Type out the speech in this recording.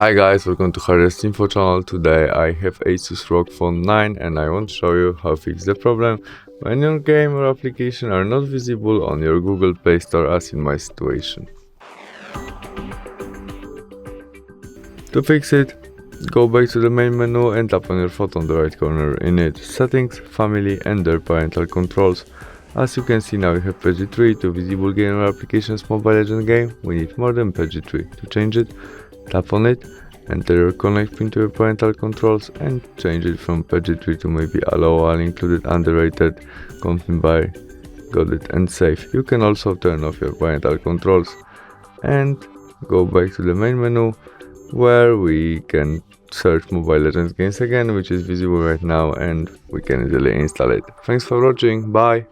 Hi guys, welcome to HardReset.Info channel. Today I have ASUS ROG Phone 9 and I want to show you how to fix the problem when your game or application are not visible on your Google Play Store, as in my situation. To fix it, go back to the main menu and tap on your phone on the right corner. In it, Settings, Family and their parental controls. As you can see, now we have PG3 to visible game or applications Mobile Legends game. We need more than PG3. To change it, tap on it, enter your connect pin to your parental controls and change it from PG3 to maybe allow all included, underrated, confirm by, got it, and save. You can also turn off your parental controls and go back to the main menu where we can search Mobile Legends games again, which is visible right now, and we can easily install it. Thanks for watching, bye!